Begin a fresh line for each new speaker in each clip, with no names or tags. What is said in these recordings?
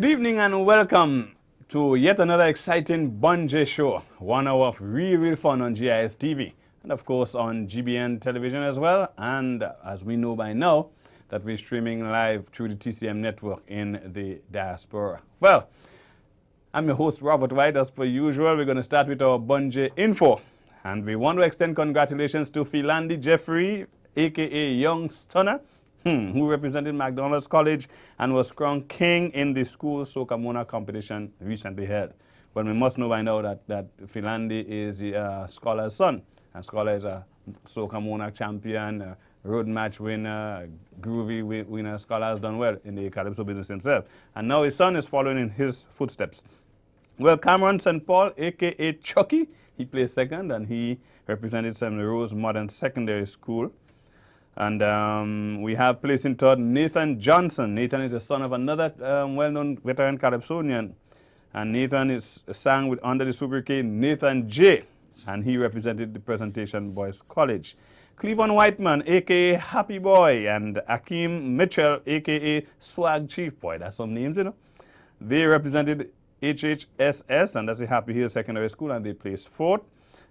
Good evening and welcome to yet another exciting Bunjay show. 1 hour of real fun on GIS TV and of course on GBN television as well. And as we know by now that we're streaming live through the TCM network in the diaspora. Well, I'm your host Robert White. As per usual, we're going to start with our Bunjay info. And we want to extend congratulations to Philandi Jeffrey, aka Young Stunner, who represented McDonald's College and was crowned king in the school Soca Mona competition recently held. But we must know by now that Philandi is the Scholar's son. And Scholar is a Soca Mona champion, road match winner, groovy winner. Scholar has done well in the Calypso business himself. And now his son is following in his footsteps. Well, Cameron St. Paul, aka Chucky, he plays second and he represented St. Rose Modern Secondary School. And we have placing third Nathan Johnson. Nathan is the son of another well-known veteran Calypsonian. And Nathan is sang under the sobriquet Nathan J. And he represented the Presentation Boys College. Cleveland Whiteman, a.k.a. Happy Boy, and Akeem Mitchell, a.k.a. Swag Chief Boy. That's some names, you know. They represented HHSS, and that's the Happy Hill Secondary School, and they placed fourth.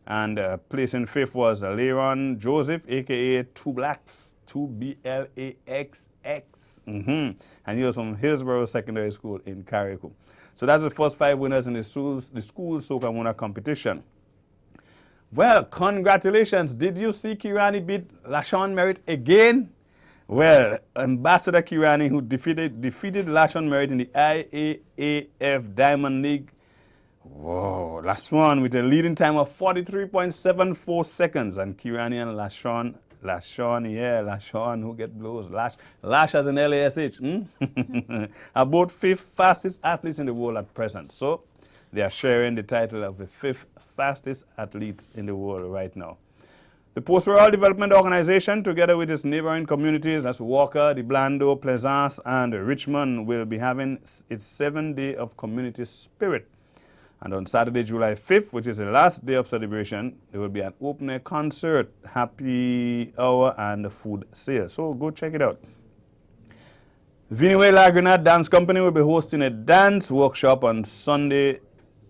And placing fifth was Leron Joseph, a.k.a. Two Blacks, 2BLAXX. And he was from Hillsborough Secondary School in Carriacou. So that's the first 5 winners in the school Soca Mona competition. Well, congratulations. Did you see Kirani beat Lashon Merritt again? Well, Ambassador Kirani, who defeated Lashon Merritt in the IAAF Diamond League. Whoa, last one with a leading time of 43.74 seconds. And Kirani and Lashon, who get blows. Lash as an LASH. Are both 5th fastest athletes in the world at present. So they are sharing the title of the 5th fastest athletes in the world right now. The Post Royal Development Organization, together with its neighboring communities as Walker, the Blando, Plaisance, and Richmond, will be having its 7th day of community spirit. And on Saturday, July 5th, which is the last day of celebration, there will be an open air concert, happy hour, and a food sale. So go check it out. Vineway Lagranat Dance Company will be hosting a dance workshop on Sunday,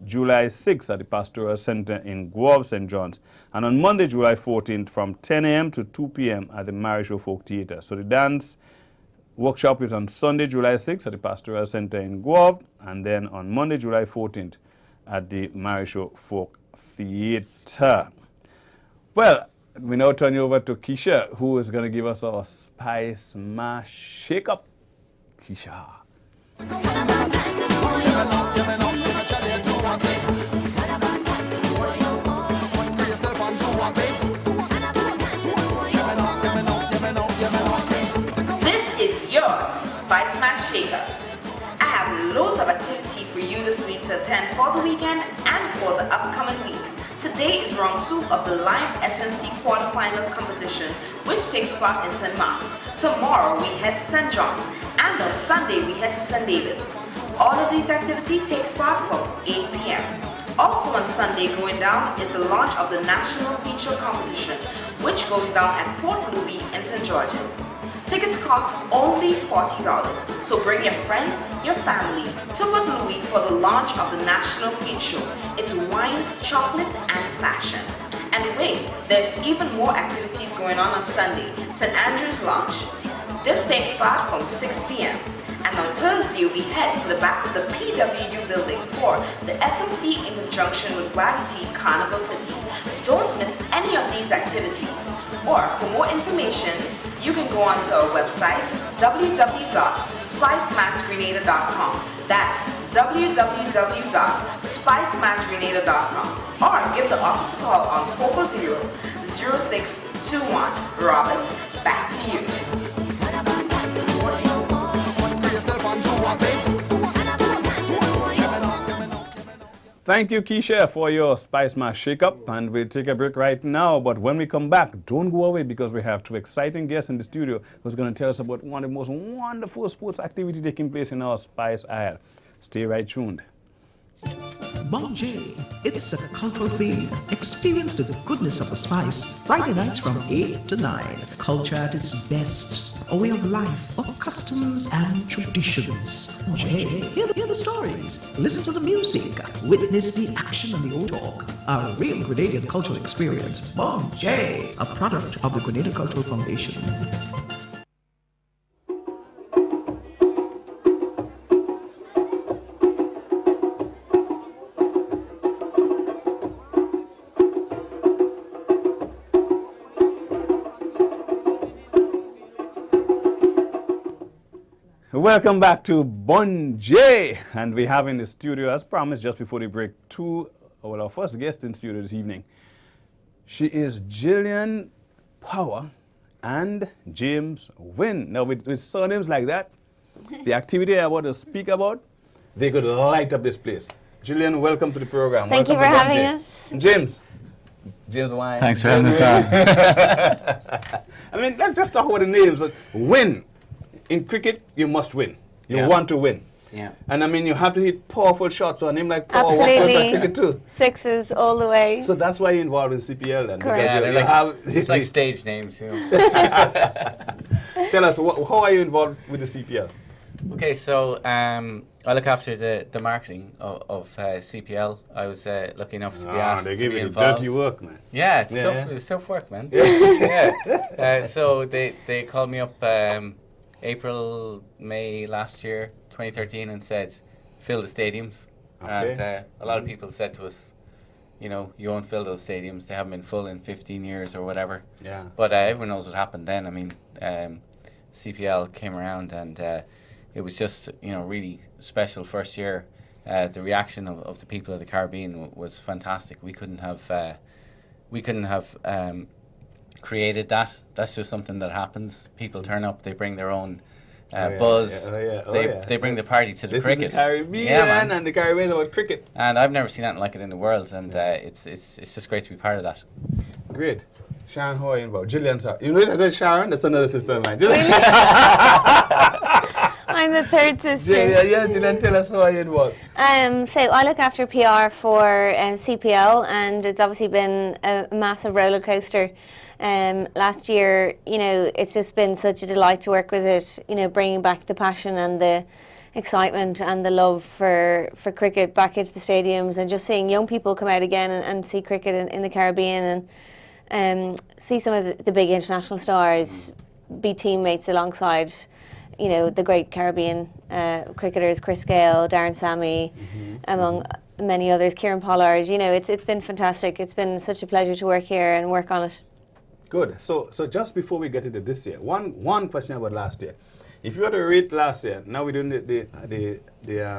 July 6th at the Pastoral Center in Guelph, St. John's. And on Monday, July 14th from 10 a.m. to 2 p.m. at the Marisho Folk Theatre. So the dance workshop is on Sunday, July 6th at the Pastoral Center in Guelph. And then on Monday, July 14th at the Marisho Folk Theatre. Well, we now turn you over to Keisha, who is going to give us our Spice Mash Shake-Up. Keisha.
This is your Spice Mash Shake-Up. I have loads of activity for you this week to attend for the weekend and for the upcoming week. Today is round 2 of the Lime SMC quarterfinal competition, which takes part in St. Mark's. Tomorrow we head to St. John's, and on Sunday we head to St. David's. All of these activities takes part from 8 p.m. Also on Sunday going down is the launch of the National Beach Show competition, which goes down at Port Louis and St. George's. Tickets cost only $40, so bring your friends, your family to Port Louis for the launch of the National Beach Show. It's wine, chocolate, and fashion. And wait, there's even more activities going on Sunday, St. Andrew's Lounge. This takes part from 6 p.m. And on Thursday, we head to the back of the PWU building for the SMC in conjunction with Waggity Carnival City. Don't miss any of these activities. Or for more information, you can go onto our website, www.spicemasgrenada.com. That's www.spicemasgrenada.com. Or give the office a call on 440-0621. Robert, back to you.
Thank you, Keisha, for your Spice Mash Shake-Up, and we'll take a break right now. But when we come back, don't go away because we have 2 exciting guests in the studio who's going to tell us about one of the most wonderful sports activities taking place in our Spice Isle. Stay right tuned.
Bunjay, it's a cultural theme. Experience the goodness of the spice. Friday nights from 8 to 9. Culture at its best. a way of life, or customs and traditions? Jay, hear the stories, listen to the music, witness the action and the old talk. A real Grenadian cultural experience. Bon Jay, a product of the Grenada Cultural Foundation.
Welcome back to Bon Jay, and we have in the studio, as promised just before the break, our first guest in studio this evening. She is Jillian Power and James Wynn. Now, with surnames like that, the activity I'm about to speak about, they could light up this place. Jillian, welcome to the program.
Thank you for having us.
James Wynn.
Thanks for having us on.
I mean, let's just talk about the names. Win. In cricket, you must win. You want to win.
Yeah.
And I mean, you have to hit powerful shots. So a name like Power works out like cricket too.
Sixes all the way.
So that's why you're involved in CPL then.
Correct.
Yeah, it's like stage names, you know.
Tell us, how are you involved with the CPL?
Okay, so I look after the marketing of CPL. I was lucky enough to be asked
they
to
give
be
you
involved.
dirty work, man.
Yeah, it's tough.
Yeah.
It's tough work, man. Yeah. So they called me up April, May last year, 2013, and said, fill the stadiums.
Okay.
And a lot of people said to us, you know, you won't fill those stadiums. They haven't been full in 15 years or whatever.
Yeah.
But everyone knows what happened then. I mean, CPL came around and it was just, you know, really special first year. The reaction of the people of the Caribbean was fantastic. We couldn't have created that. That's just something that happens. People turn up, they bring their own buzz. They bring the party to the
this
cricket.
Is the Caribbean, and the Caribbean is about cricket.
And I've never seen anything like it in the world, and it's just great to be part of that.
Great. Sharon, how are you involved? Jillian, sir. You know I said Sharon? That's another sister of mine. Jillian.
I'm the third sister.
Jillian, tell us how are you involved?
So I look after PR for CPL, and it's obviously been a massive roller coaster. Last year, you know, it's just been such a delight to work with it, you know, bringing back the passion and the excitement and the love for cricket back into the stadiums, and just seeing young people come out again and see cricket in the Caribbean, and see some of the big international stars be teammates alongside, you know, the great Caribbean cricketers, Chris Gayle, Darren Sammy, among many others, Kieran Pollard. You know, it's been fantastic. It's been such a pleasure to work here and work on it.
Good. So just before we get into this year, one question about last year. If you were to rate last year, now we're doing the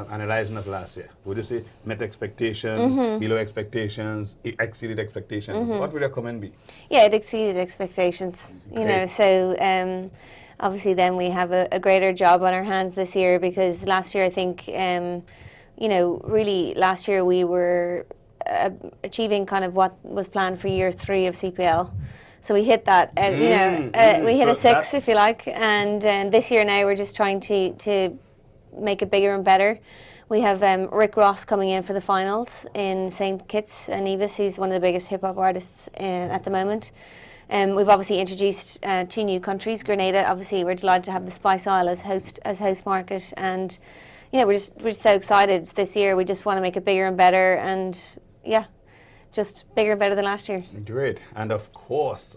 analyzing of last year. Would you say met expectations, below expectations, exceeded expectations? What would your comment be?
Yeah, it exceeded expectations. You know, so obviously then we have a greater job on our hands this year, because last year I think, you know, really last year we were achieving kind of what was planned for year 3 of CPL. So we hit that, you know, we hit a 6, if you like, and this year now we're just trying to make it bigger and better. We have Rick Ross coming in for the finals in St. Kitts and Nevis. He's one of the biggest hip-hop artists at the moment. We've obviously introduced 2 new countries. Grenada, obviously, we're delighted to have the Spice Isle as host market, and you know, we're just so excited this year. We just want to make it bigger and better, and yeah, just bigger and better than last year.
Great. And of course,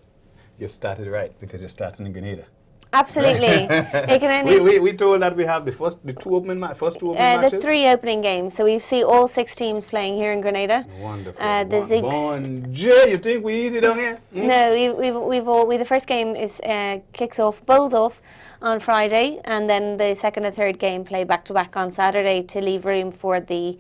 you started right, because you're starting in Grenada.
Absolutely. It can only
we told that we have the first two opening matches?
The 3 opening games. So we see all 6 teams playing here in Grenada.
Wonderful.
The Zigs.
Bon Jay, you think we easy down here?
No, the first game is bowls off on Friday, and then the second and third game play back to back on Saturday to leave room for the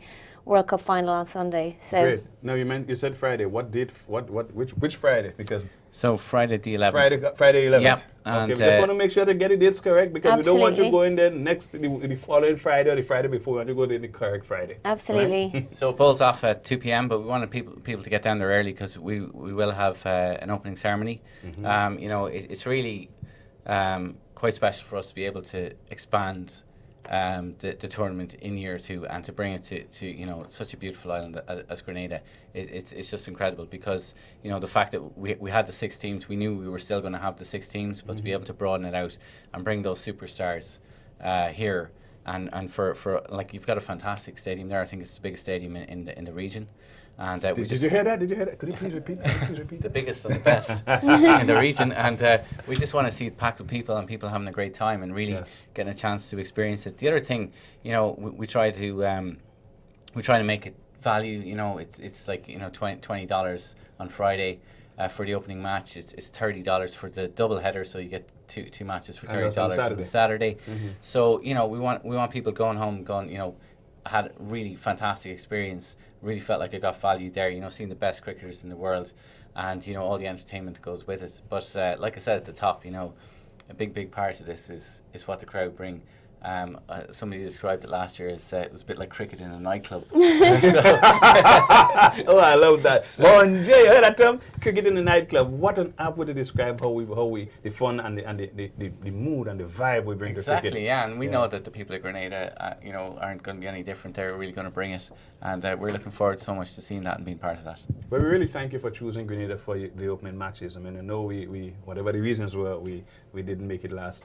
World Cup final on Sunday. So
great. Now you said Friday. What date? Which Friday? Because
So Friday the 11th.
Friday 11th.
Yep.
Okay,
And
we just want to make sure to get the dates correct, because we don't want you
Absolutely.
going there the following Friday or the Friday before. We want to go there the correct Friday.
absolutely.
So it bowls off at 2 p.m. But we wanted people to get down there early, because we will have an opening ceremony. You know, it's really quite special for us to be able to expand the tournament in year 2 and to bring it to you know such a beautiful island as Grenada, it's just incredible because you know the fact that we had the 6 teams, we knew we were still going to have the 6 teams, but to be able to broaden it out and bring those superstars here and for like you've got a fantastic stadium there. I think it's the biggest stadium in the region. And
Did you hear that? Did you hear that? Could you please repeat?
The biggest and the best in the region, and we just want to see it packed with people and people having a great time and really getting a chance to experience it. The other thing, you know, we try to make it value. You know, it's like you know $20 on Friday for the opening match. It's $30 for the double header, so you get two matches for $30 on Saturday. So you know we want people going home you know. Had a really fantastic experience, really felt like I got value there, you know, seeing the best cricketers in the world and, you know, all the entertainment that goes with it. But like I said at the top, you know, a big part of this is what the crowd bring. Somebody described it last year as it was a bit like cricket in a nightclub.
Oh, I love that. Bon Jay, you heard that term? Cricket in a nightclub. What an app would it describe how we the fun and the mood and the vibe we bring to cricket.
Exactly, yeah, and we know that the people of Grenada, you know, aren't going to be any different. They're really going to bring it, and we're looking forward so much to seeing that and being part of that.
Well, we really thank you for choosing Grenada for the opening matches. I mean, I know we whatever the reasons were, we didn't make it last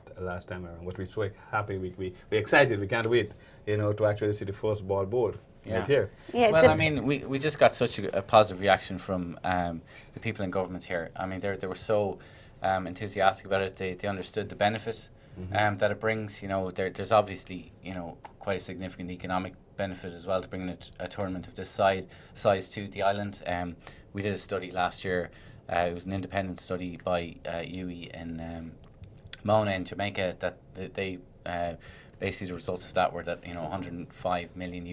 time around, but we're so happy. We're excited. We can't wait, you know, to actually see the first ball bowled right here.
Yeah,
well, I mean, we just got such a positive reaction from the people in government here. I mean, they were so enthusiastic about it. They understood the benefit that it brings. You know, there's obviously, you know, quite a significant economic benefit as well to bringing a tournament of this size to the island. We did a study last year. It was an independent study by UWI in Mona in Jamaica that they basically the results of that were that, you know, $105 million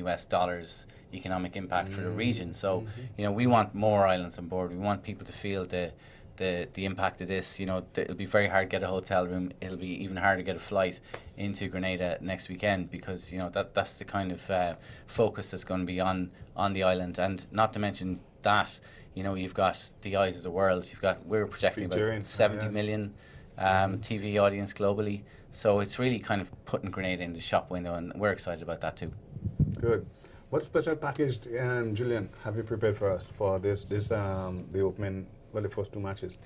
economic impact for the region. So, you know, we want more islands on board. We want people to feel the impact of this. You know, it'll be very hard to get a hotel room. It'll be even harder to get a flight into Grenada next weekend because, you know, that's the kind of focus that's going to be on the island. And not to mention that, you know, you've got the eyes of the world. We're projecting about 70 million TV audience globally. So it's really kind of putting Grenada in the shop window, and we're excited about that too. Good.
What special package, Gillian, have you prepared for us for the opening, the first 2 matches?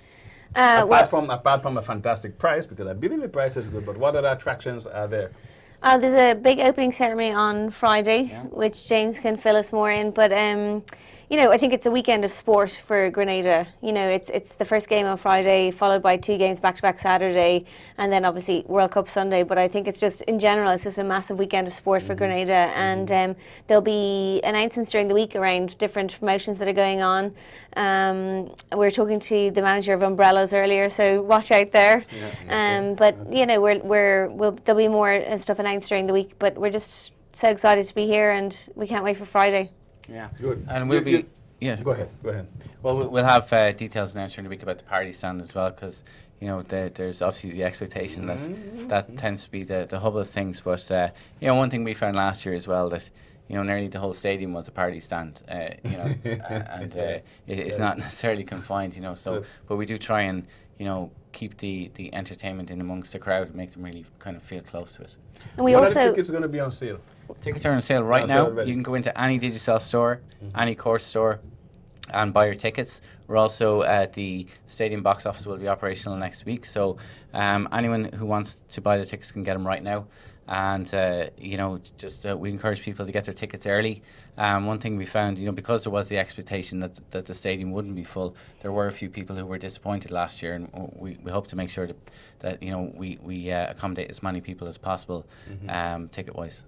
Apart from a fantastic prize, because I believe the price is good, but what other attractions are there?
There's a big opening ceremony on Friday, which James can fill us more in. But you know, I think it's a weekend of sport for Grenada. You know, it's the first game on Friday, followed by 2 games back-to-back Saturday, and then obviously World Cup Sunday. But I think it's just, in general, it's just a massive weekend of sport for Grenada. And there'll be announcements during the week around different promotions that are going on. We were talking to the manager of Umbrellas earlier, so watch out there. But you know, there'll be more stuff announced during the week. But we're just so excited to be here, and we can't wait for Friday.
Yeah,
good.
And we'll be. Yeah.
Go ahead.
Well, we'll have details announced during the week about the party stand as well, because you know there's obviously the expectation that tends to be the hub of things. But you know, one thing we found last year as well, that you know nearly the whole stadium was a party stand. You know, and it's not necessarily confined. You know, so but we do try and you know keep the entertainment in amongst the crowd and make them really kind of feel close to it.
And we
what
also
are the tickets going to be on sale?
Tickets are on sale right now. You can go into any Digicel store, any course store, and buy your tickets. We're also at the stadium box office will be operational next week, so anyone who wants to buy the tickets can get them right now. And you know, just we encourage people to get their tickets early. One thing we found, you know, because there was the expectation that the stadium wouldn't be full, there were a few people who were disappointed last year, and we hope to make sure that you know we accommodate as many people as possible, ticket wise.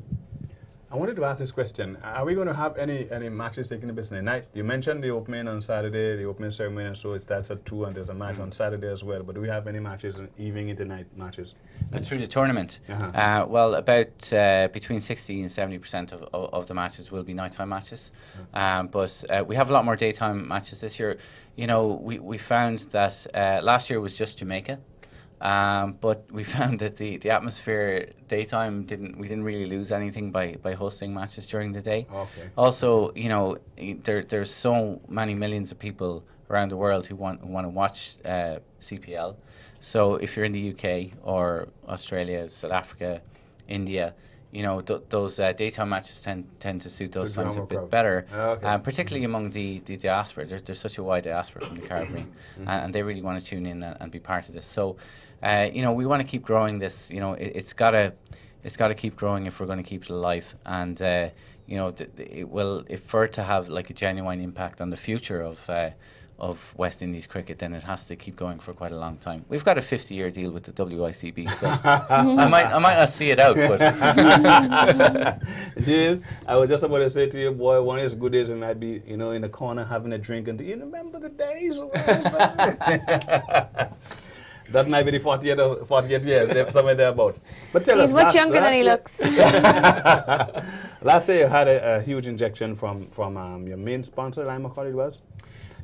I wanted to ask this question. Are we going to have any matches taking place in the night? You mentioned the opening on Saturday, the opening ceremony, and so it starts at 2, and there's a match on Saturday as well. But do we have any matches, evening into night matches?
Through the tournament? Well, about between 60 and 70% of the matches will be nighttime matches. But we have a lot more daytime matches this year. You know, we found that last year was just Jamaica. But we found that the atmosphere daytime we didn't really lose anything by hosting matches during the day.
Okay.
Also, you know, there's so many millions of people around the world who want to watch CPL. So if you're in the UK or Australia, South Africa, India, you know, those daytime matches tend to suit those
The
times a
drama
bit
crowd.
better,
Okay.
particularly among the diaspora. There's such a wide diaspora from the Caribbean, and they really want to tune in and be part of this. So, you know, we want to keep growing this. You know, it's gotta keep growing if we're going to keep it alive. And you know, it will, if for it to have like a genuine impact on the future of West Indies cricket, then it has to keep going for quite a long time. We've got a 50-year deal with the WICB, so I might not see it out, but
James, I was just about to say to you, boy, one of his good days, we might be, you know, in the corner having a drink, and you remember the days? That might be the 40th year, somewhere thereabout. But tell us,
He's much younger than he looks.
Last year you had a huge injection from your main sponsor, Lime McCall, it was.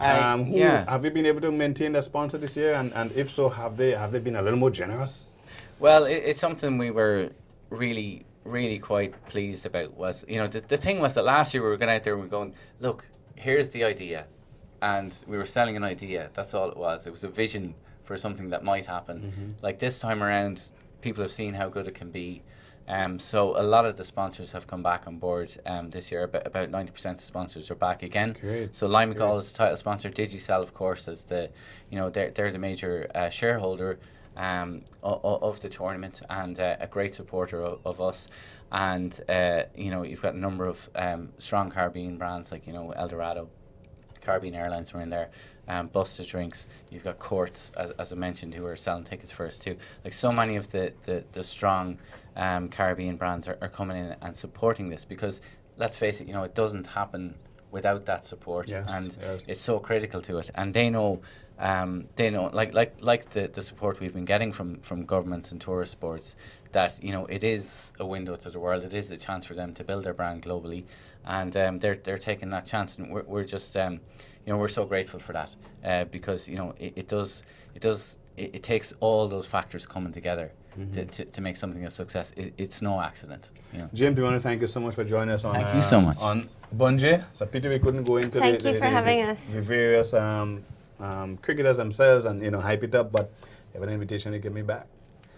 yeah.
Have you been able to maintain that sponsor this year? And if so, have they been a little more generous?
Well, it's something we were really, really quite pleased about. Was, you know, the thing was that last year we were going out there and we were going, look, here's the idea, and we were selling an idea. That's all it was. It was a vision for something that might happen. Like this time around, people have seen how good it can be. So a lot of the sponsors have come back on board this year. About 90% of sponsors are back again.
Great.
So Lime McCall is the title sponsor. Digicel, of course, is the, you know, they're the major shareholder of the tournament, and a great supporter of us. And you know, you've got a number of strong Caribbean brands like, you know, Eldorado, Caribbean Airlines were in there, Busta Drinks. You've got Courts, as I mentioned, who are selling tickets for us too. Like, so many of the strong Caribbean brands are coming in and supporting this, because let's face it, you know, it doesn't happen without that support,
Yes,
and
yes.
it's so critical to it. And they know like the support we've been getting from governments and tourist boards, that, you know, it is a window to the world. It is a chance for them to build their brand globally, and they're taking that chance, and we're just you know, we're so grateful for that, because, you know, it takes all those factors coming together to make something a success. It's no accident, you know.
James, we want to thank you so much for joining us on
Thank you so much.
on Bunjee. So pity we couldn't go into
Thank you for having us.
the various cricketers themselves and, you know, hype it up, but you have an invitation to get me back.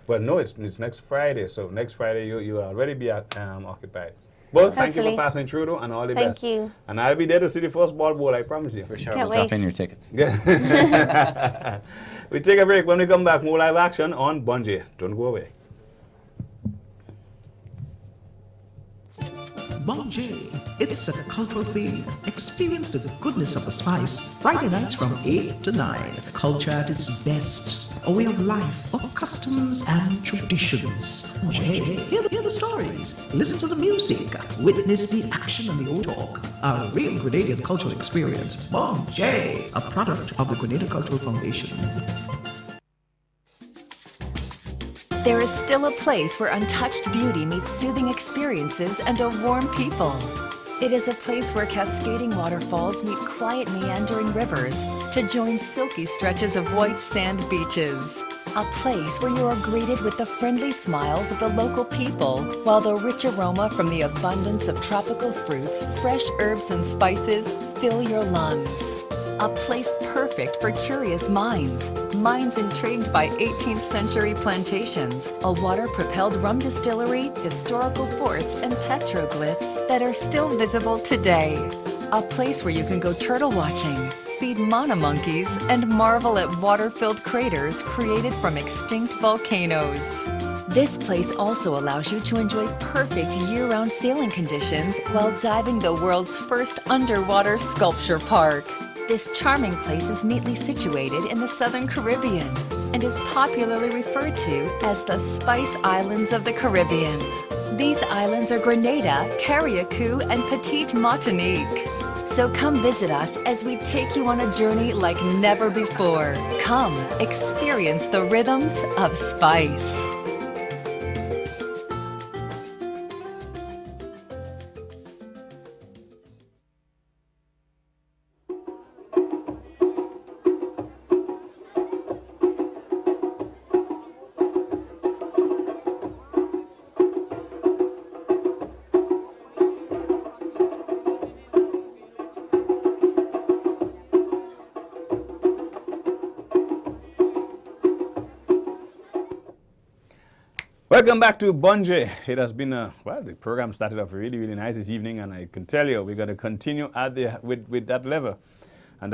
Well, no, it's next Friday, so next Friday you will already be occupied. Well, thank you for
Hopefully.
passing through, though, and all the
Thank
best.
you.
And I'll be there to see the first ball bowl, I promise you.
For sure,
Can't
we'll drop
wait.
in your tickets.
We take a break. When we come back, more live action on Bunjee. Don't go away.
Bunjee, it's a cultural theme. Experience the goodness of the spice. Friday nights from 8 to 9. Culture at its best. A way of life, of customs and traditions. Bunjee, hear the stories. Listen to the music. Witness the action and the old talk. A real Grenadian cultural experience. Bunjee, a product of the Grenada Cultural Foundation.
There is still a place where untouched beauty meets soothing experiences and a warm people. It is a place where cascading waterfalls meet quiet meandering rivers to join silky stretches of white sand beaches. A place where you are greeted with the friendly smiles of the local people, while the rich aroma from the abundance of tropical fruits, fresh herbs and spices fill your lungs. A place perfect for curious minds intrigued by 18th century plantations, a water-propelled rum distillery, historical forts, and petroglyphs that are still visible today. A place where you can go turtle watching, feed mana monkeys, and marvel at water-filled craters created from extinct volcanoes. This place also allows you to enjoy perfect year-round sailing conditions while diving the world's first underwater sculpture park. This charming place is neatly situated in the Southern Caribbean and is popularly referred to as the Spice Islands of the Caribbean. These islands are Grenada, Carriacou, and Petite Martinique. So come visit us as we take you on a journey like never before. Come, experience the rhythms of spice.
Welcome back to Bunje. It has been well, the program started off really, really nice this evening, and I can tell you we're going to continue at with that level. And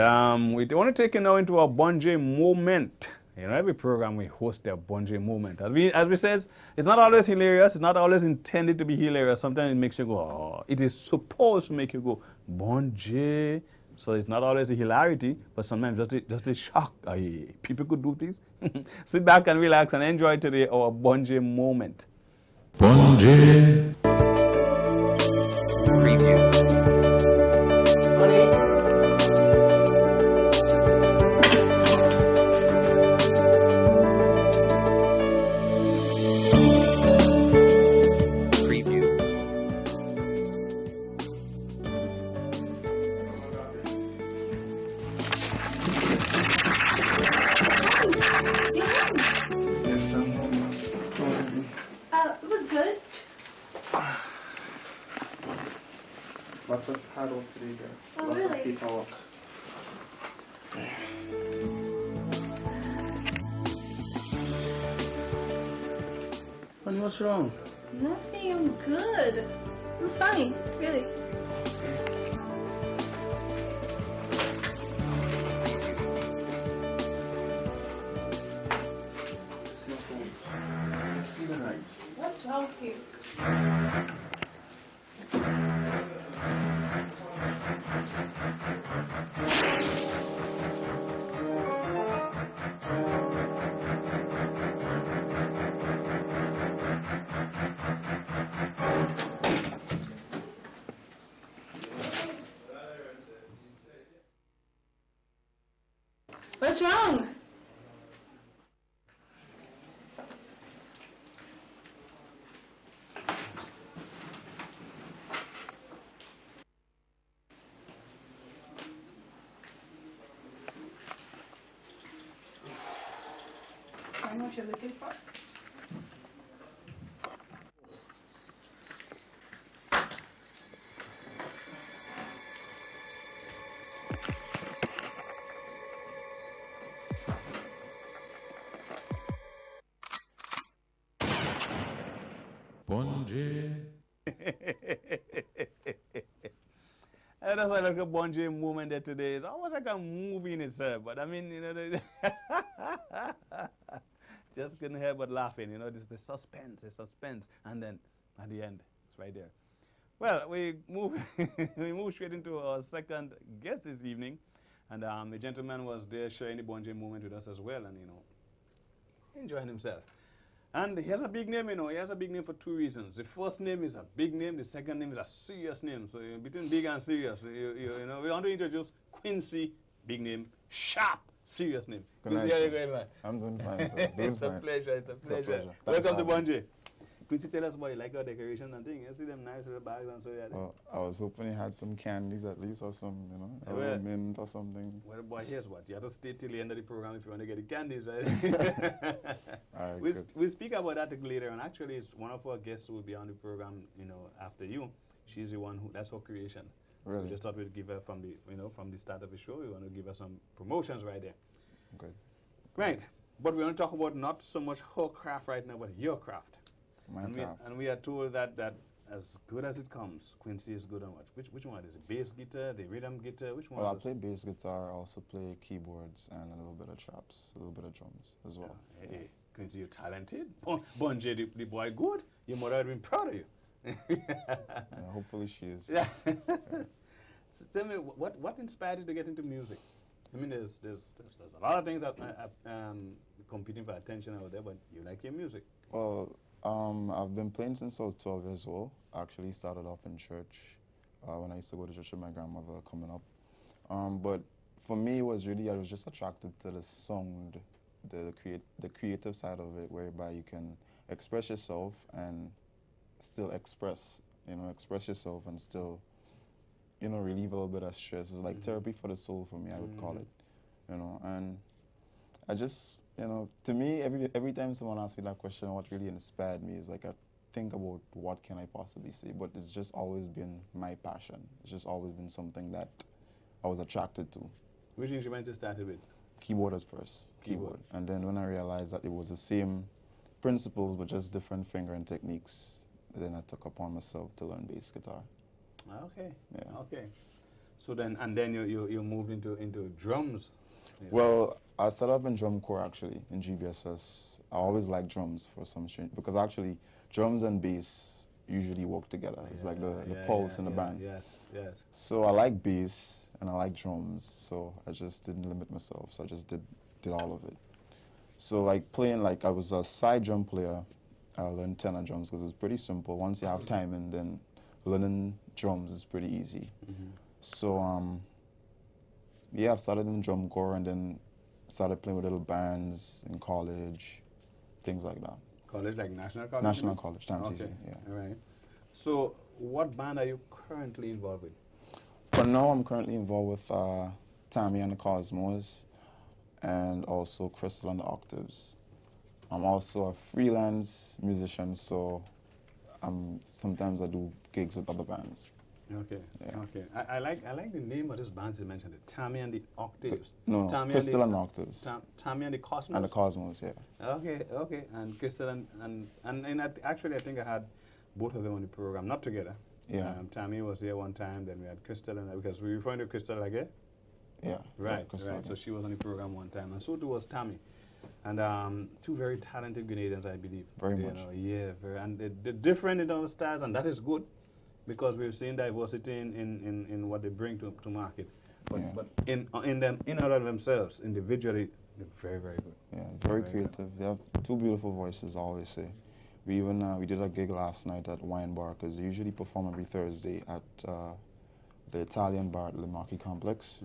we want to take you now into a Bunje moment. You know, every program we host a Bunje moment. As we said, it's not always hilarious. It's not always intended to be hilarious. Sometimes it makes you go, oh. It is supposed to make you go, Bunje. So it's not always the hilarity, but sometimes just the shock. Aye, people could do things. Sit back and relax and enjoy today our Bunje moment.
Bunje.
Preview.
It was good.
Lots of hard work today, girl.
Oh,
Lots
really?
of paperwork. Honey, what's wrong?
Nothing, I'm good. I'm fine, really.
It's your fault. Good night.
What's wrong with you? What's wrong? I know what you're looking for.
Bunje.
That's like a Bunje moment there today. It's almost like a movie in itself. But I mean, you know, just couldn't help but laughing. You know, the suspense, and then at the end, it's right there. Well, we move straight into our second guest this evening, and the gentleman was there sharing the Bunje moment with us as well, and you know, enjoying himself. And he has a big name, you know. He has a big name for two reasons. The first name is a big name. The second name is a serious name. So between big and serious, you know, we want to introduce Quincy, big name, Sharp, serious name.
Good
Quincy,
night,
how you
sir.
going, man?
I'm doing fine, sir. Doing
It's a
fine.
pleasure. It's a pleasure.
pleasure. Thanks
Welcome to
for having
Bunje. Quincy, tell us about you like our decoration and things. You see them nice little bags and so yeah.
Well, I was hoping you had some candies at least or some, you know, a
Well,
little mint or something.
Well, boy, here's what. You have to stay till the end of the program if you want to get the candies, right?
All right,
we'll,
good.
we'll speak about that later. And actually, it's one of our guests who will be on the program, you know, after you. She's the one who, that's her creation.
Really?
We just thought we'd give her from the, you know, from the start of the show. We want to give her some promotions right there.
Good.
Right. But we want to talk about not so much her craft right now, but your craft.
Minecraft.
And we are told that as good as it comes, Quincy is good on what? Which one is it? Bass guitar, the rhythm guitar? Which one?
Well, I play bass guitar, I also play keyboards and a little bit of chops, a little bit of drums as well.
Hey, Quincy, you're talented. Bunje, the boy, good. Your mother would have been proud of you.
Yeah, hopefully she is.
Yeah. So tell me, what inspired you to get into music? I mean, there's a lot of things that competing for attention out there, but you like your music.
Well, I've been playing since I was 12 years old. I actually started off in church when I used to go to church with my grandmother coming up. But for me, it was really, I was just attracted to the sound, the creative side of it, whereby you can express yourself and still express yourself and still, you know, relieve a little bit of stress. It's like therapy for the soul for me, I would call it, you know. And I just, you know, to me, every time someone asks me that question, what really inspired me is like I think about what can I possibly say, but it's just always been my passion. It's just always been something that I was attracted to.
Which instruments you started with?
Keyboard at first,
Keyboard.
And then when I realized that it was the same principles, but just different fingering techniques. Then I took upon myself to learn bass guitar.
Okay.
Yeah.
Okay. So then, and then you moved into drums. Yeah.
Well, I started off in drum corps actually in GBSS. I always liked drums for some strange, because actually drums and bass usually work together. It's like the pulse in the band.
Yes, yes.
So I like bass and I like drums, so I just didn't limit myself. So I just did all of it. So like playing, like I was a side drum player. I learned tenor drums because it's pretty simple. Once you have timing, then learning drums is pretty easy. So yeah, I've started in drum corps and then started playing with little bands in college, things like that.
College, like national college?
National college, TAMTZ,
okay.
yeah.
All right. So what band are you currently involved with?
For now, I'm currently involved with Tammy and the Cosmos and also Crystal and the Octaves. I'm also a freelance musician, so sometimes I do gigs with other bands.
Okay.
Yeah.
Okay. I like the name of this band you mentioned, the Tammy and the Octaves.
No,
Tammy
Crystal and
the
the Octaves.
Tammy and the Cosmos.
And the Cosmos, yeah.
Okay. Okay. And Crystal and actually I think I had both of them on the program, not together.
Yeah.
Tammy was there one time, then we had Crystal, and because we were referring to Crystal again.
Yeah.
Right.
Crystal,
Right.
yeah.
So she was on the program one time, and so too was Tammy. And two very talented Grenadians, I believe.
Very much.
Yeah, very, and they're different in other styles, and that is good because we're seeing diversity in what they bring to market. But,
Yeah.
but in and of themselves, individually, they're very, very good.
Yeah, very creative. They have two beautiful voices, I always say. We even we did a gig last night at Wine Bar, because they usually perform every Thursday at the Italian bar at the Marquis Complex.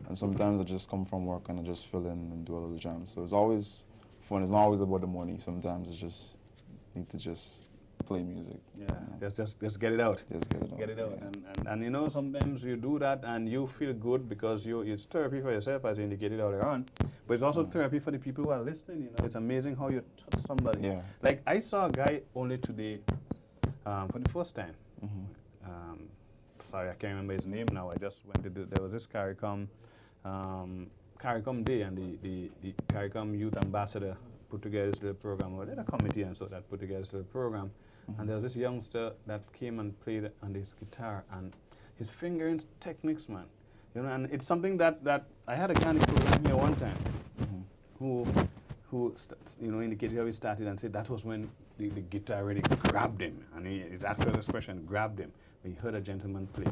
And sometimes I just come from work and I just fill in and do a little jam. So it's always fun. It's not always about the money. Sometimes it's just need to just play music.
Yeah, just get it out.
Just get it out.
Get it out.
Yeah.
And you know, sometimes you do that and you feel good because it's therapy for yourself, as you indicated earlier on. But it's also therapy for the people who are listening. You know, it's amazing how you touch somebody.
Yeah.
Like I saw a guy only today, for the first time. Sorry, I can't remember his name now. I just went to there was this CARICOM Day, and the CARICOM Youth Ambassador put together this little program, or a committee and so that put together this little program. And there was this youngster that came and played on his guitar, and his fingering techniques, man. You know, and it's something that I had a guy in the program here one time who indicated how he started and said that was when the guitar really grabbed him, and his actual expression grabbed him when he heard a gentleman play.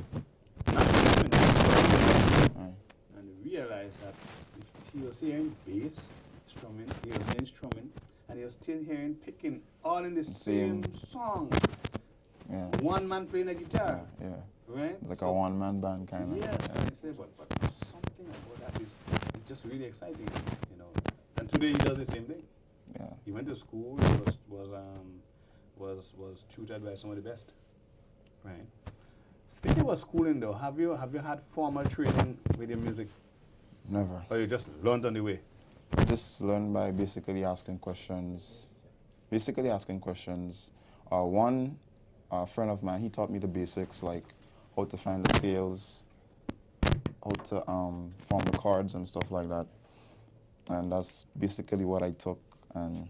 And he realized that he was hearing bass strumming, he was hearing strumming, and he was still hearing picking, all in the same song.
Yeah.
One man playing a guitar.
Yeah.
Right?
It's like a one-man band kind of.
Yes, I say, but something about that is just really exciting, you know. And today he does the same thing.
Yeah.
He went to school. He was tutored by some of the best. Right. Speaking about schooling, though, have you had formal training with your music,
Never.
or you just learned on the way?
Just learn by basically asking questions. One friend of mine, he taught me the basics, like how to find the scales, how to form the chords and stuff like that. And that's basically what I took and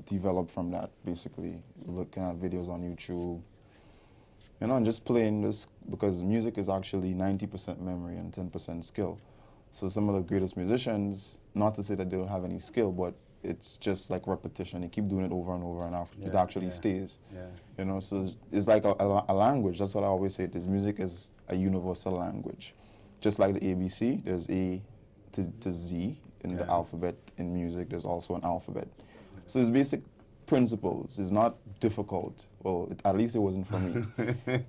developed from that, basically. Looking at videos on YouTube, you know, and just playing this, because music is actually 90% memory and 10% skill. So some of the greatest musicians, not to say that they don't have any skill, but it's just like repetition. They keep doing it over and over, and it actually stays.
Yeah.
You know, so it's like a language. That's what I always say. This music is a universal language. Just like the ABC, there's A to Z in the alphabet. In music, there's also an alphabet. So it's basic principles. It's not difficult. Well, at least it wasn't for me.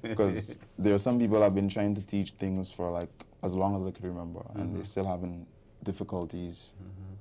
Because there are some people that have been trying to teach things for like as long as I can remember, and they're still having difficulties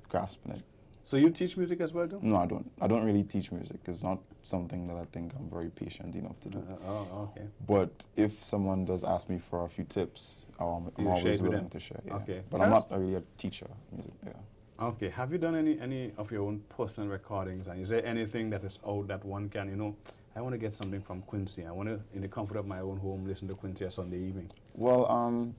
grasping it.
So you teach music as well, too?
No, I don't. I don't really teach music. It's not something that I think I'm very patient enough to do.
Okay.
But if someone does ask me for a few tips, I'm always willing to share. Yeah.
Okay.
But I'm not really a teacher of music. Yeah.
Okay. Have you done any of your own personal recordings? And is there anything that is out that one can, you know, I want to get something from Quincy. I want to, in the comfort of my own home, listen to Quincy on Sunday evening.
Well, I'm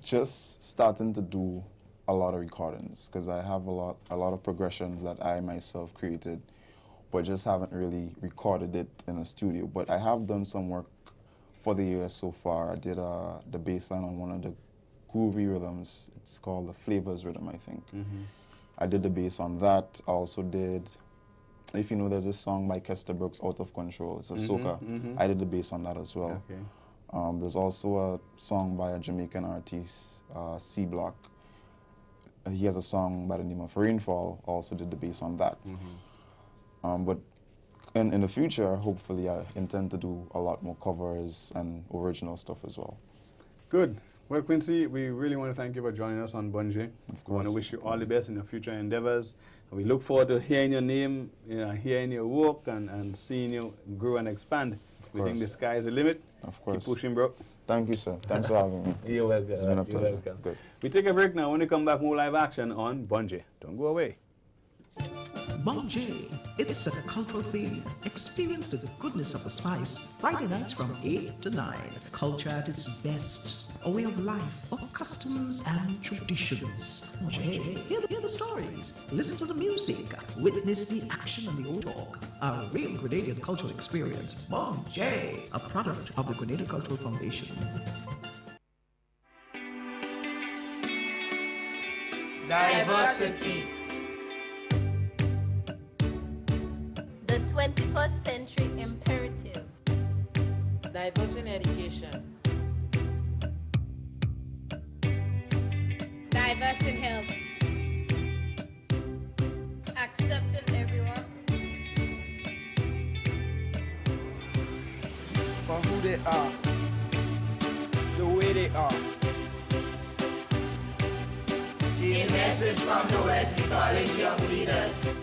just starting to do a lot of recordings because I have a lot of progressions that I myself created, but just haven't really recorded it in a studio. But I have done some work for the year so far. I did the bass line on one of the groovy rhythms. It's called the Flavors rhythm, I think. I did the bass on that. I also did, if you know, there's this song by Kester Brooks, Out of Control. It's a soca. I did the bass on that as well.
Okay.
There's also a song by a Jamaican artist, C Block. He has a song by the name of Rainfall. Also did the bass on that. But in the future, hopefully, I intend to do a lot more covers and original stuff as well.
Good. Well, Quincy, we really want to thank you for joining us on Bunjay. We want to wish you all the best in your future endeavors. We look forward to hearing your name, hearing your work, and seeing you grow and expand. We think the sky is the limit.
Of course.
Keep pushing, bro.
Thank you, sir. Thanks for having me.
You're welcome.
It's been a pleasure.
Welcome.
Good.
We take a break now. When we come back, more live action on Bunjay. Don't go away.
Bunjay, it's a cultural theme. Experience the goodness of the spice. Friday nights from 8 to 9. Culture at its best. A way of life, of customs and traditions. Bunjay, hear the stories. Listen to the music. Witness the action and the old talk. A real Grenadian cultural experience. Bunjay, a product of the Grenada Cultural Foundation.
Diversity.
The 21st century imperative.
Diverse in education.
Diverse in health. Accepting everyone.
For who they are, the way they are.
A message from the Wesley College young leaders.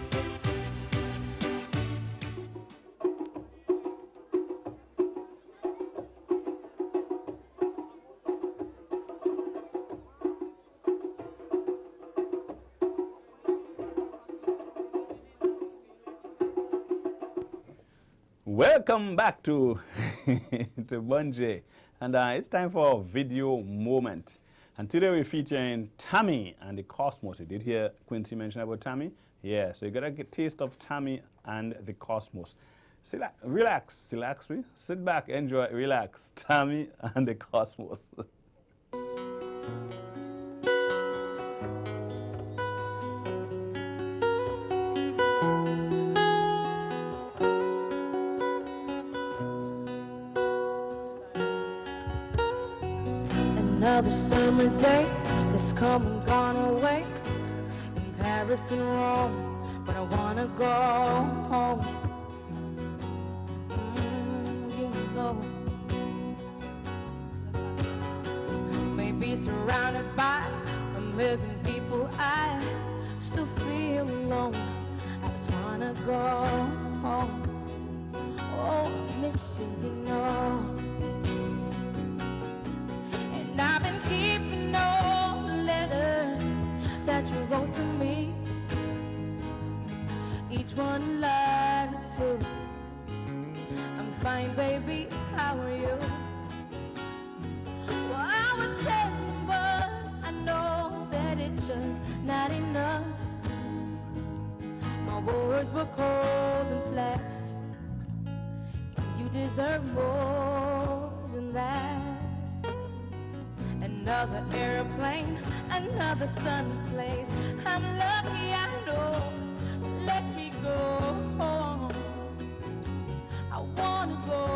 Welcome back to to Bunjay, and it's time for a video moment. And today we're featuring Tammy and the Cosmos. You did hear Quincy mention about Tammy? Yeah, so you got a taste of Tammy and the Cosmos. Relax, sit back, enjoy, relax. Tammy and the Cosmos.
Another summer day has come and gone away in Paris and Rome, but I wanna go home. You know, maybe surrounded by a million people, I still feel alone. I just wanna go home. Oh, I miss you, you know. And I've been keeping all the letters that you wrote to me, each one a line or two. I'm fine, baby, how are you? Well, I would say, but I know that it's just not enough. My words were cold and flat. You deserve more than that. Another airplane, another sunny place. I'm lucky, I know. Let me go home. I wanna go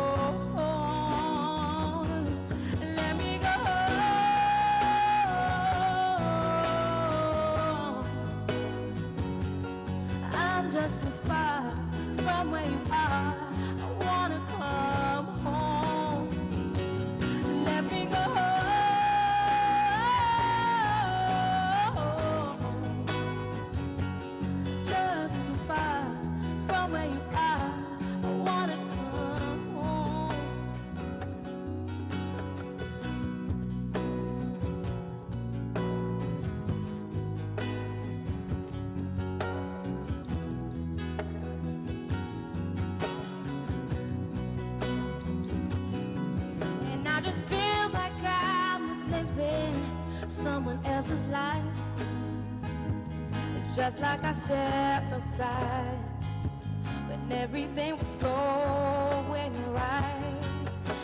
home. Let me go home. I'm just so far from where you are. I wanna come home. Let me go home. someone else's life. It's just like I stepped outside when everything was going right.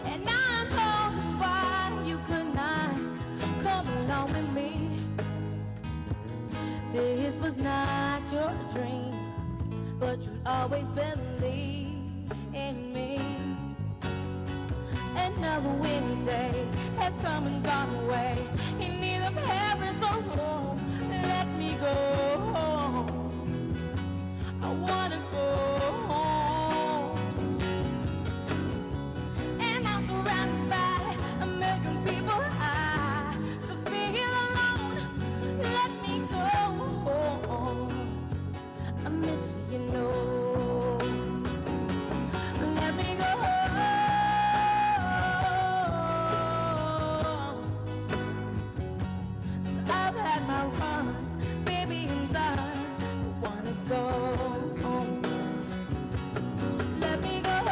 And I know that's why you could not come along with me. This was not your dream, but you'd always believe in me. Another winter day has come and gone away. In neither Paris or Rome, let me go home. I wanna go home. And I'm surrounded by a million people. I still feel alone. Let me go home. I miss you, you know. Let me go home. So I've had my run, baby, I'm done. I wanna go home. Let me go home.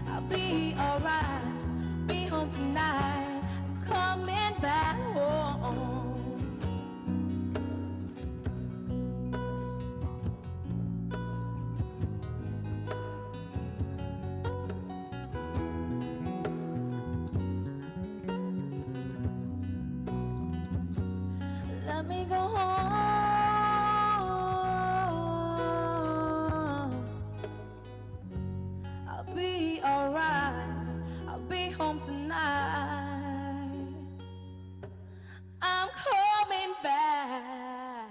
I'll be alright, be home tonight. I'm coming back home. Let me go home. I'll be alright. I'll be home tonight. I'm coming back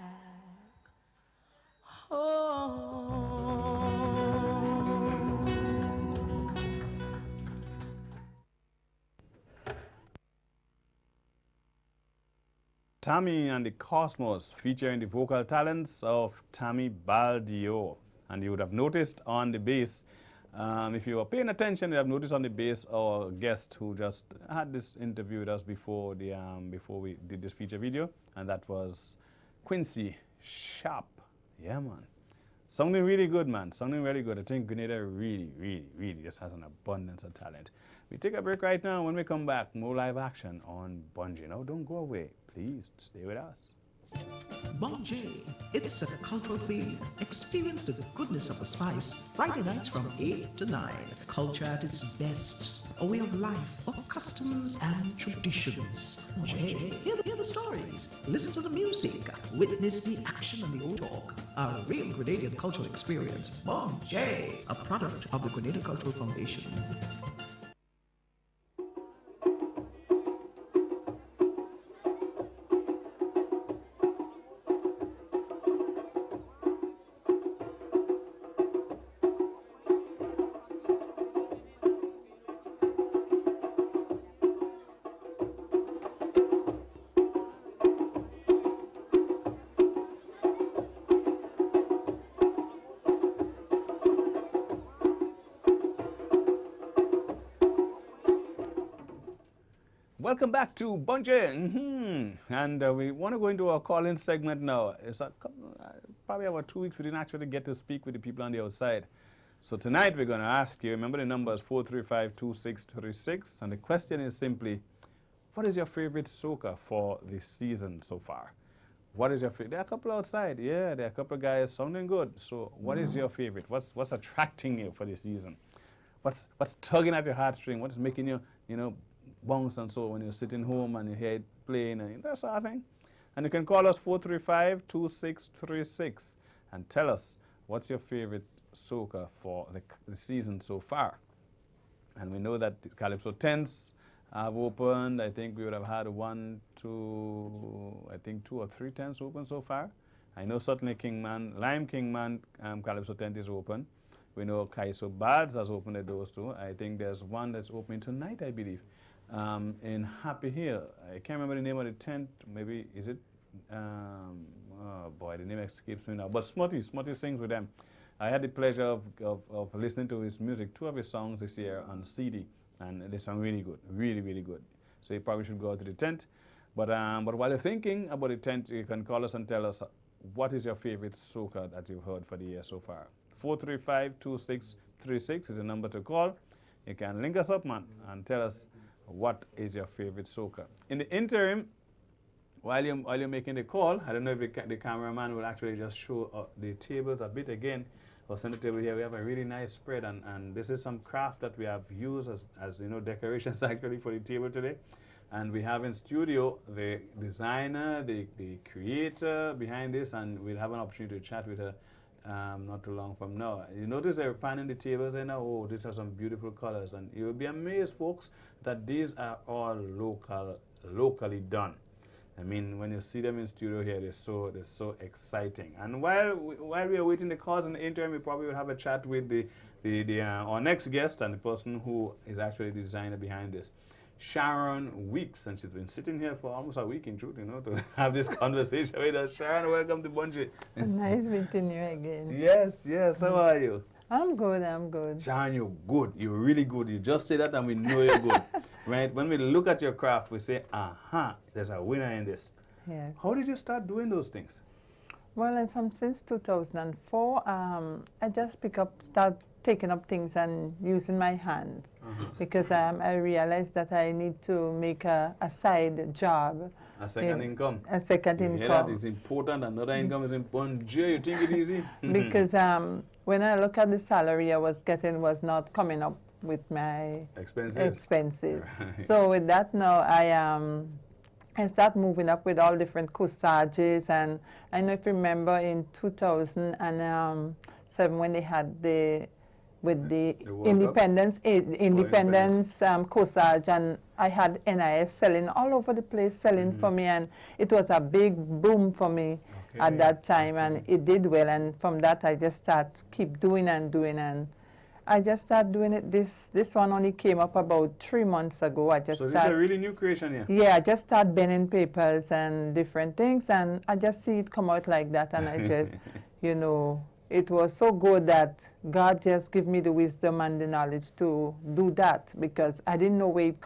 home.
Tammy and the Cosmos, featuring the vocal talents of Tammy Baldio. And you would have noticed on the bass, if you were paying attention, you have noticed on the bass our guest who just had this interview with us before we did this feature video, and that was Quincy Sharp. Yeah, man. Sounding really good, man. Sounding really good. I think Grenada really just has an abundance of talent. We take a break right now. When we come back, more live action on Bunji. Now, don't go away. Please stay with us.
Bunji, it's a cultural theme. Experience the goodness of the spice. Friday nights from 8 to 9. Culture at its best. A way of life, of customs and traditions. Hear the stories. Listen to the music. Witness the action and the old talk. A real Grenadian cultural experience. Bunji, a product of the Grenada Cultural Foundation.
Welcome back to Bunji. And we want to go into our call-in segment now. It's probably about 2 weeks we didn't actually get to speak with the people on the outside. So tonight we're going to ask you, remember the number is 435-2636, and the question is simply, what is your favorite soca for this season so far? What is your favorite? There are a couple outside. Yeah, there are a couple of guys sounding good. So what is your favorite? What's attracting you for this season? What's tugging at your heartstring? What's making you, bounce and so when you're sitting home and you hear it playing and that sort of thing? And you can call us 435-2636 and tell us what's your favorite soca for the season so far. And we know that the Calypso tents have opened. I think we would have had 2 or 3 tents open so far. I know certainly Lime Kingman Calypso tent is open. We know Kaiso Bads has opened the doors too. I think there's one that's opening tonight, I believe, in Happy Hill. I can't remember the name of the tent. Maybe, is it? Oh boy, the name escapes me now. But Smutty sings with them. I had the pleasure of listening to his music, 2 of his songs this year on CD, and they sound really good, really good. So you probably should go out to the tent. But while you're thinking about the tent, you can call us and tell us what is your favorite soca that you've heard for the year so far. 435-2636 is the number to call. you can link us up, man, and tell us what is your favorite soca. In the interim, while you're making the call, I don't know if the cameraman will actually just show the tables a bit again. Or center table here, we have a really nice spread, and this is some craft that we have used as you know, decorations actually for the table today. And we have in studio the designer, the creator behind this, and we'll have an opportunity to chat with her not too long from now. You notice they're panning the tables there now. Oh, these are some beautiful colors, and you'll be amazed, folks, that these are all locally done. I mean, when you see them in studio here, they're so exciting. And while we are waiting the calls in the interim, we probably will have a chat with our next guest and the person who is actually the designer behind this, Sharon Weeks, and she's been sitting here for almost a week in truth, you know, to have this conversation with us. Sharon, welcome to Bungee.
Nice meeting you again.
Yes, how are you?
I'm good.
Sharon, you're good. You're really good. You just say that and we know you're good. Right? When we look at your craft, we say, there's a winner in this.
Yes.
How did you start doing those things?
Well, since 2004, I just start taking up things and using my hands because I realized that I need to make a side job.
A second income.
A second income.
Yeah, that is important. Another income is important. Jay, you think it easy?
Because when I look at the salary I was getting was not coming up with my expenses.
Right.
So with that now, I start moving up with all different corsages, and I know if you remember in 2007 when they had the Independence corsage, and I had NIS selling all over the place, selling for me, and it was a big boom for me at that time, and it did well, and from that I just keep doing, and I just started doing it. This one only came up about 3 months ago.
So this is a really new creation here?
Yeah, I just started bending papers and different things, and I just see it come out like that, and I just, you know, it was so good that God just gave me the wisdom and the knowledge to do that, because I didn't know where it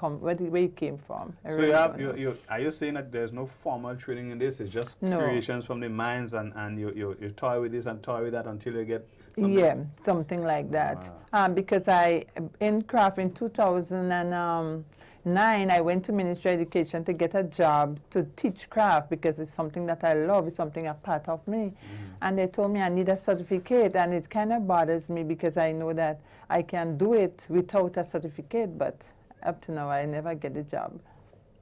came from.
So are you saying that there's no formal training in this? It's just creations from the minds, and you toy with this and toy with that until you get something?
Yeah, something like that. Wow. Because in craft in 2009, I went to Ministry of Education to get a job to teach craft, because it's something that I love, it's something a part of me. And they told me I need a certificate, and it kind of bothers me because I know that I can do it without a certificate, but up to now I never get a job.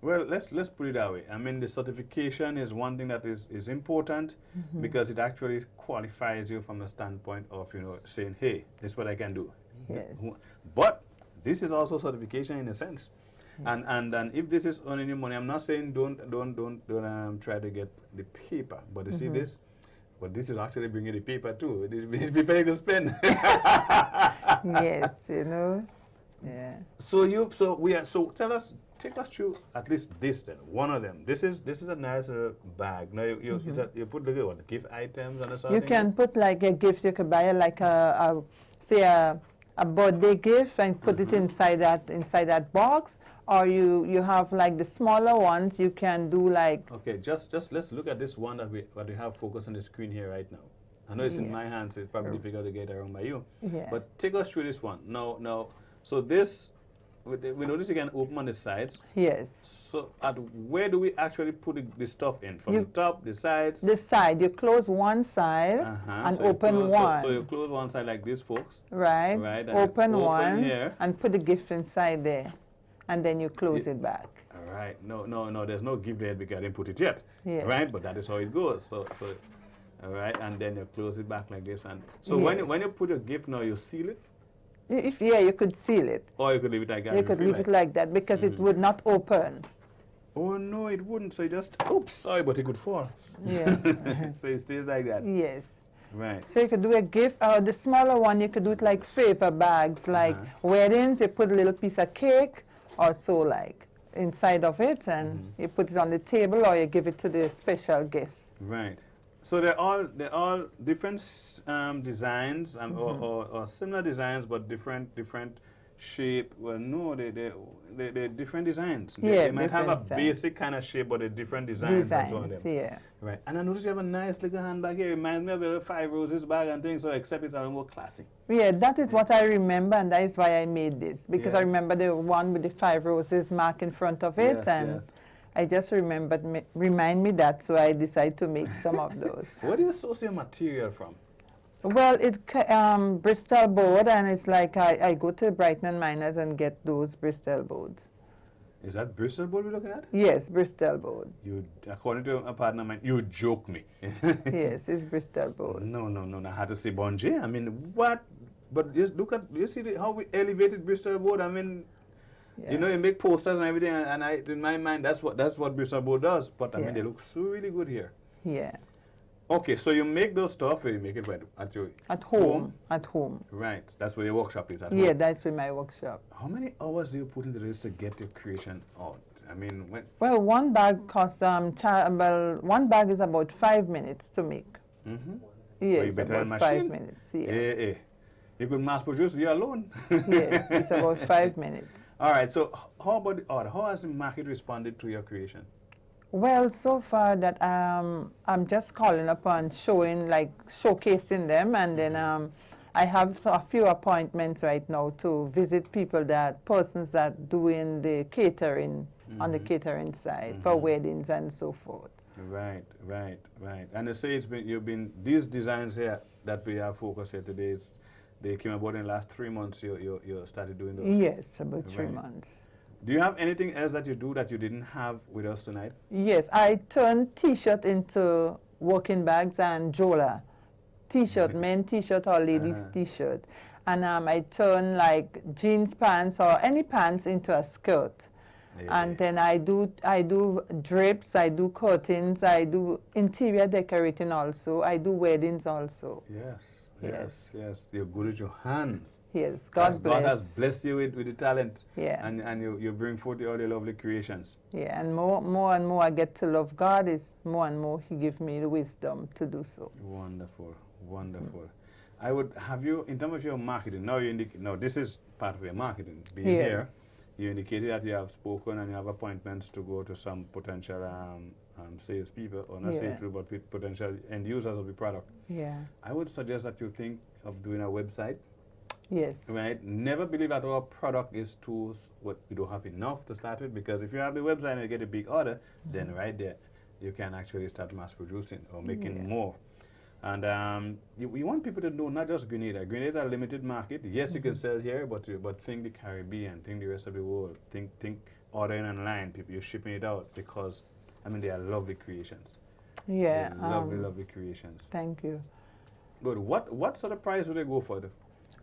Well, let's put it that way. I mean, the certification is one thing that is important because it actually qualifies you from the standpoint of, you know, saying, hey, this is what I can do.
Yes.
But this is also certification in a sense. And if this is earning you money, I'm not saying don't try to get the paper, but you see this? But this is actually bringing the paper too. The paper you can spend.
Yes, you know. Yeah.
Take us through at least this then, one of them. This is a nice bag. Now you put the gift items and
you can put like a gift. You could buy like a birthday gift and put it inside that box, or you have like the smaller ones. You can do like.
Okay, just let's look at this one that we have focused on the screen here right now. I know it's in my hands, so it's probably difficult to get around by you.
Yeah.
But take us through this one. Now, so this. We notice you can open on the sides.
Yes.
So where do we actually put the stuff in? From the top, the sides?
The side. You close one side and open one.
So you close one side like this, folks.
Right.
Right.
Open one
here.
and put the gift inside there. And then you close it back.
All right. No, there's no gift there because I didn't put it yet.
Yes.
Right? But that is how it goes. So all right. And then you close it back like this. And so when you put your gift now, you seal it?
You could seal it.
Or you could leave it like that.
You could leave it like that because it would not open.
Oh, no, it wouldn't. So you just, oops, sorry, but it could fall.
Yeah.
So it stays like that.
Yes.
Right.
So you could do a gift, or the smaller one, you could do it like favor bags, like weddings, you put a little piece of cake or so like inside of it, and you put it on the table, or you give it to the special guests.
Right. So they're all different designs or similar designs, but different shape. Well, no, they're different designs.
Yeah,
they might have a
different
basic kind of shape, but they're different designs. And so on them.
yeah.
Right. And I noticed you have a nice little handbag here. It reminds me of the Five Roses bag and things, so except it's a little more classy.
Yeah, that is what I remember, and that is why I made this, because I
Yes.
remember the one with the 5 roses mark in front of it,
Yes,
and
yes.
I just remind me that, so I decided to make some of those.
Where do you source your material from?
Well, Bristol board, and it's like I go to Brighton and Miners and get those Bristol boards.
Is that Bristol board we're looking at?
Yes, Bristol board.
You, according to a partner of mine, you joke me.
Yes, it's Bristol board.
No, I had to say Bonje. I mean, what? But just look at, you see how we elevated Bristol board? I mean, you know, you make posters and everything, and I, in my mind, that's what Bristol board does. But I mean, they look so really good here.
Yeah.
Okay, so you make those stuff, or you make it at your
home? At home.
Right, that's where your workshop is at
Yeah,
home.
that's where my workshop.
How many hours do you put into this to get your creation out? I mean, when?
Well, one bag costs one bag is about 5 minutes to make.
Mm-hmm.
Yeah,
Well, you
it's
better
about
than
5
machine.
minutes. Yes.
Yeah. You could mass produce you alone.
Yes, it's about 5 minutes.
All right, so how about the order? How has the market responded to your creation?
Well, so far that I'm just calling upon showcasing them, and then I have a few appointments right now to visit persons that doing the catering on the catering side for weddings and so forth.
Right. And I say these designs here that we have focused here today, they came about in the last 3 months. You started doing those.
Yes, about 3 months.
Do you have anything else that you do that you didn't have with us tonight?
Yes, I turned T-shirt into working bags and jola. T-shirt, men T-shirt or ladies T-shirt. And I turn like jeans pants or any pants into a skirt. Yeah. And then I do drapes, I do curtains, I do interior decorating also. I do weddings also.
Yes. You're good at your hands.
Yes, God bless.
God has blessed you with the talent.
Yeah.
And you bring forth all your lovely creations.
Yeah, and more and more I get to love God, is more and more He gives me the wisdom to do so.
Wonderful. I would have you, in terms of your marketing, now this is part of your marketing. Being here, you indicated that you have spoken and you have appointments to go to some potential salespeople, or not salespeople, but potential end users of the product.
Yeah.
I would suggest that you think of doing a website.
Yes.
Right? Never believe that our product is tools, what we don't have enough to start with, because if you have the website and you get a big order, then right there, you can actually start mass producing or making more. And we want people to know not just Grenada. Grenada is a limited market. Yes, you can sell here, but think the Caribbean, think the rest of the world, think ordering online, people, you're shipping it out, because, I mean, they are lovely creations.
Yeah.
Lovely creations.
Thank you.
Good. What sort of price would they go for?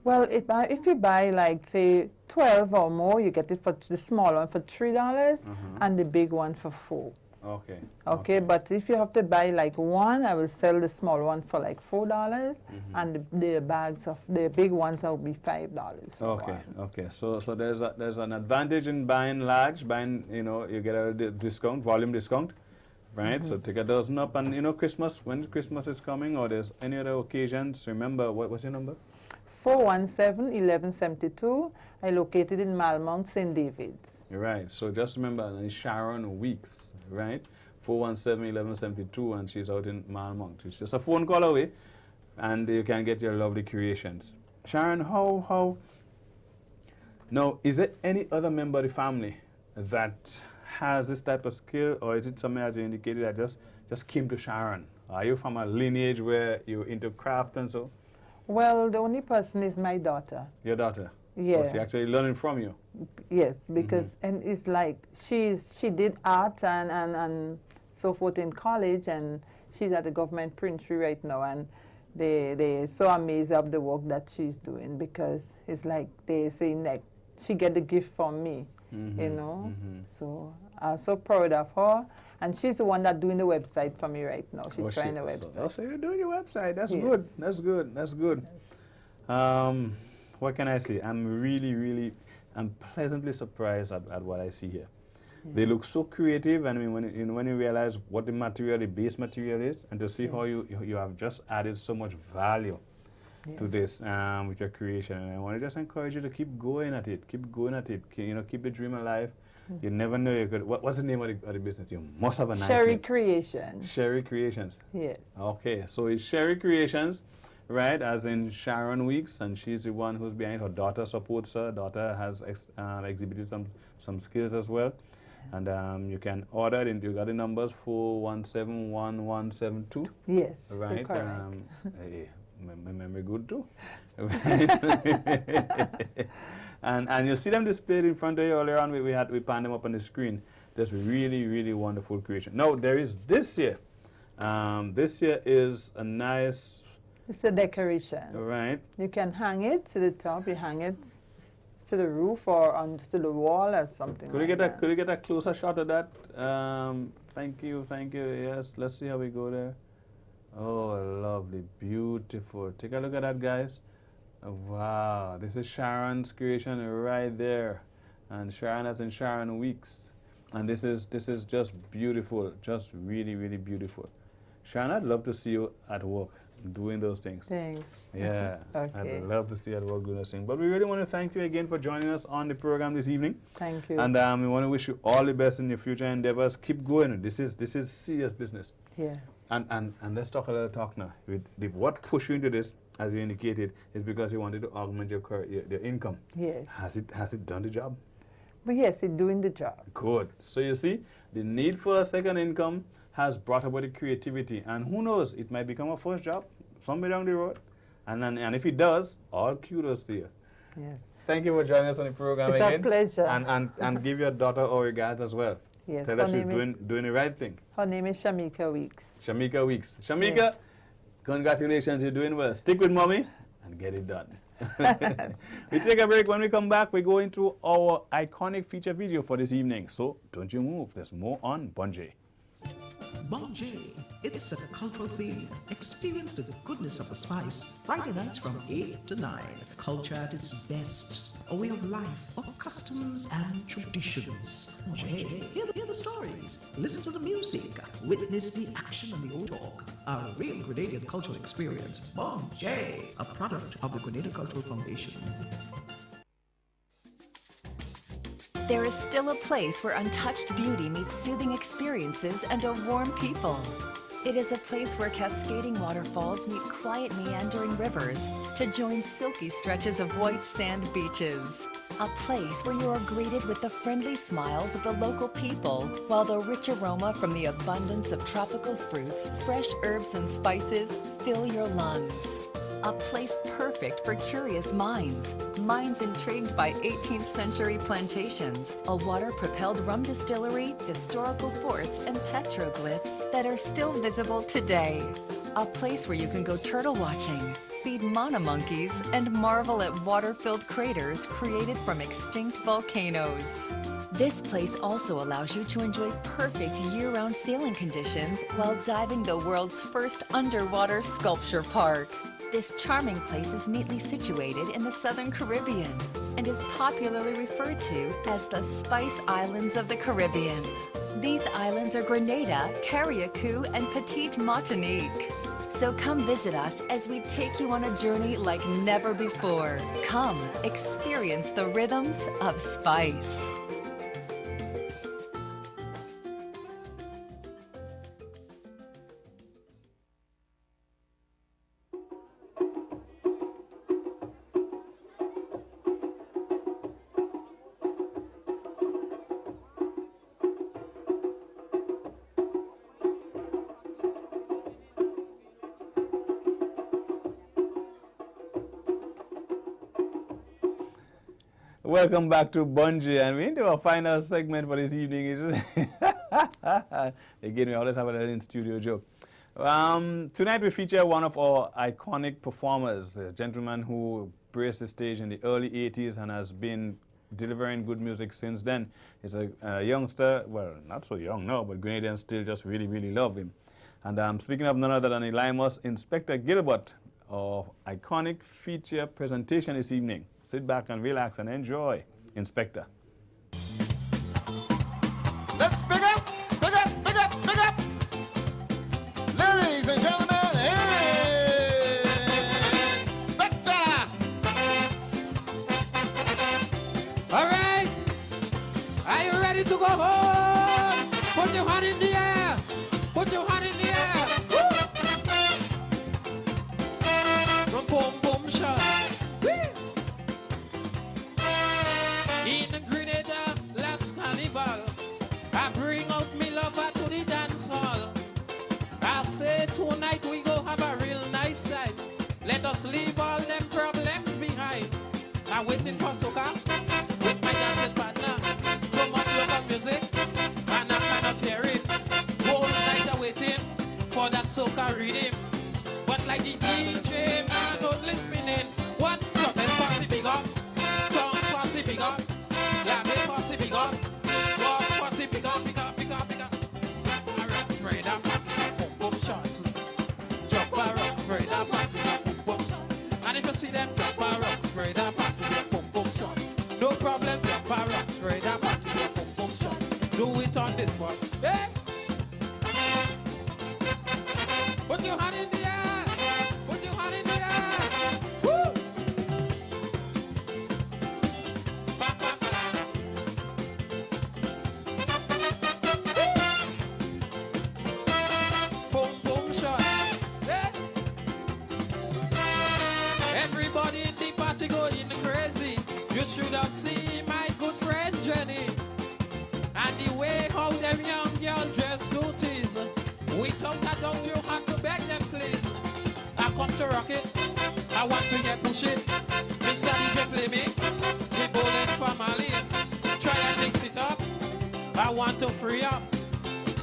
Well, if you buy, like, say, 12 or more, you get it for the small one for $3 and the big one for $4. Okay, but if you have to buy like one, I will sell the small one for like $4, and the bags of the big ones will be $5.
Okay. So there's an advantage in buying large, you get a discount, volume discount, right? So take a dozen up, and when Christmas is coming, or there's any other occasions, remember, what's your number?
417-1172. I located in Malmont, St. David's.
Right, so just remember, Sharon Weeks, right? 417-1172, and she's out in Malmont. It's just a phone call away, and you can get your lovely creations. Sharon, how? Now, is there any other member of the family that has this type of skill, or is it something, as you indicated, that just came to Sharon? Are you from a lineage where you're into craft and so?
Well, the only person is my daughter.
Your daughter?
Yeah.
Oh, she's actually learning from you?
Yes, because and it's like she did art and so forth in college, and she's at the government printry right now, and they're so amazed of the work that she's doing, because it's like they say, like, she get the gift from me, So I'm so proud of her, and she's the one that's doing the website for me right now. She's trying the website.
So you're doing your website. That's
Yes.
good. That's good. What can I say? I'm pleasantly surprised at what I see here. They look so creative, and I mean, when you realize what the base material is, and to see how you have just added so much value to this with your creation, and I want to just encourage you to keep going at it. Keep going at it. Keep the dream alive. You never know you could. What's the name of the business? You must have a nice
Sherry
name.
Creations.
Sherry Creations.
Yes.
Okay, so it's Sherry Creations, right? As in Sharon Weeks, and she's the one who's behind. Her daughter supports her. Daughter has exhibited some skills as well, and you can order it. You got the numbers 4171172.
Yes.
Right.
Correct.
Hey, my memory good too. Right. And you see them displayed in front of you earlier on. We panned them up on the screen. Just really, really wonderful creation. Now there is this year. This year is a nice.
It's a decoration.
Right.
You can hang it to the top. You hang it to the roof or onto the wall or something.
Could you get a closer shot of that? Thank you. Yes. Let's see how we go there. Oh, lovely, beautiful. Take a look at that, guys. Wow, this is Sharon's creation right there, and Sharon as in Sharon Weeks, and this is just beautiful, just really, really beautiful. Sharon, I'd love to see you at work doing those things.
Thanks.
Yeah,
Okay.
I'd love to see you at work doing those things. But we really want to thank you again for joining us on the program this evening.
Thank you.
And we want to wish you all the best in your future endeavors. Keep going. This is serious business.
Yes.
And let's talk a little talk now. What pushed you into this, as you indicated, is because you wanted to augment your income.
Yes.
Has it done the job?
But yes, it's doing the job.
Good. So you see, the need for a second income has brought about the creativity, and who knows, it might become a first job somewhere down the road. And if it does, all kudos to you.
Yes.
Thank you for joining us on the program
It's
again.
a pleasure.
And give your daughter our regards as well.
Yes.
Tell her she's doing the right thing.
Her name is Shamika Weeks.
Shamika Weeks. Shamika, congratulations, you're doing well. Stick with mommy and get it done. We take a break. When we come back, we go into our iconic feature video for this evening. So don't you move. There's more on Bonjay.
Bonjay, it's a cultural theme. Experience the goodness of the spice. Friday nights from 8 to 9. Culture at its best. A way of life, of customs and traditions. Bonjay, hear the stories. Listen to the music. Witness the action and the old talk. A real Grenadian cultural experience. Bonjay, a product of the Grenada Cultural Foundation.
There is still a place where untouched beauty meets soothing experiences and a warm people. It is a place where cascading waterfalls meet quiet meandering rivers to join silky stretches of white sand beaches. A place where you are greeted with the friendly smiles of the local people, while the rich aroma from the abundance of tropical fruits, fresh herbs and spices fill your lungs. A place perfect for curious minds. Minds intrigued by 18th century plantations, a water-propelled rum distillery, historical forts, and petroglyphs that are still visible today. A place where you can go turtle watching, feed mana monkeys, and marvel at water-filled craters created from extinct volcanoes. This place also allows you to enjoy perfect year-round sailing conditions while diving the world's first underwater sculpture park. This charming place is neatly situated in the Southern Caribbean and is popularly referred to as the Spice Islands of the Caribbean. These islands are Grenada, Carriacou, and Petite Martinique. So come visit us as we take you on a journey like never before. Come, experience the rhythms of spice.
Welcome back to Bonjay, and we're into our final segment for this evening. Again, we always have a little in-studio joke. Tonight we feature one of our iconic performers, a gentleman who graced the stage in the early 80s and has been delivering good music since then. He's a youngster, well, not so young now, but Grenadians still just really, really love him. And speaking of none other than Elimus, Inspector Gilbert, our iconic feature presentation this evening. Sit back and relax and enjoy. Inspector.
Let's big up, big up, big up, big up. Ladies and gentlemen,
ready to go home? Put your hand in the air. Put your hand in the air. Woo! Boom, boom, shot. In Grenada, last carnival, I bring out me lover to the dance hall. I say tonight we go have a real nice time. Let us leave all them problems behind. I'm waiting for soca with my dancing partner. So much local music, and I cannot hear it. Whole night I'm waiting for that soca rhythm. But like the DJ man only spinning. One something posse big up, tongue posse big up, Labby posse big up, walk posse big up, big up, big up, big up. I rock straight up, boom boom shots. Drop a rock straight up, boom boom. And if you see them drop a rock straight up, boom boom shots. No problem, drop a rock straight up, boom boom shots. Do it on this one, hey. Put your hand in the air. Put your hand in the air. Woo! Ba, ba, ba. Boom, boom, shot. Hey. Everybody in the party going crazy. You should have seen my good friend Jenny. And the way how them young girls dress to tease. Without a doubt, you have to beg them, please. I come to rock it. I want to get push it. Mr. DJ play me. The bowling family. Try and mix it up. I want to free up.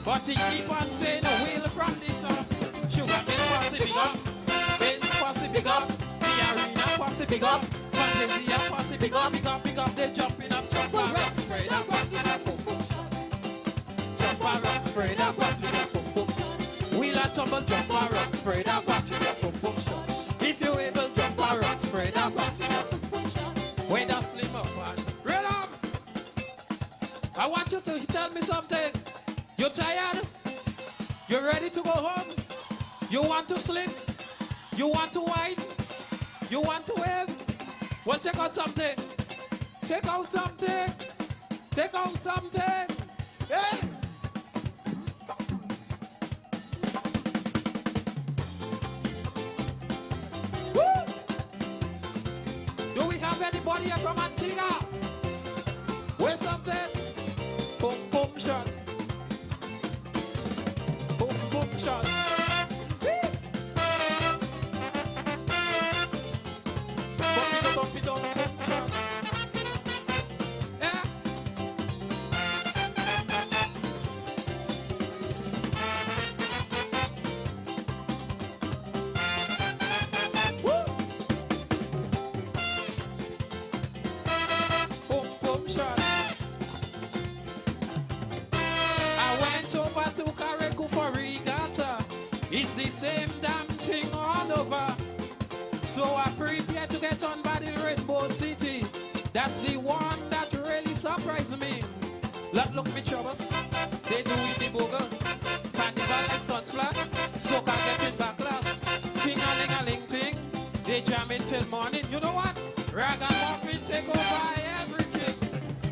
But he keep on saying the wheel from the top. Sugar Bill posse big up. Bill posse big up. The arena posse big up. Fantasia posse big up, big up, big up. They jumping up, jump and rock, spray that rock to that boom boom shots. Jump and rock, spray that rock to that boom boom shots. Wheel and tumble, jump and rock, spray that rock to that boom boom shots. If you able, jump and rock, spray that rock to that boom boom shots. When that slim up and rhythm. I want you to tell me something. You tired? You ready to go home? You want to sleep? You want to whine? You want to wave? Well, check out something. Check out something. Check out something. Hey! Woo! Do we have anybody here from Antigua? Where's something? Boom, boom, shots. Boom, boom, shots. Bump it up, boom, shots. Yeah. Woo! Boom, boom, shots. I went over to Carriacou for regatta. It's the same damn thing all over. So I prepare to get on by the Rainbow City. That's the one that really surprised me. Look me trouble. They do it the bogle. Carnival like Sunsplash. So can get in backlash. Ting-a-ling-a-ling-ting. They jam in till morning. You know what? Ragamuffin take over everything.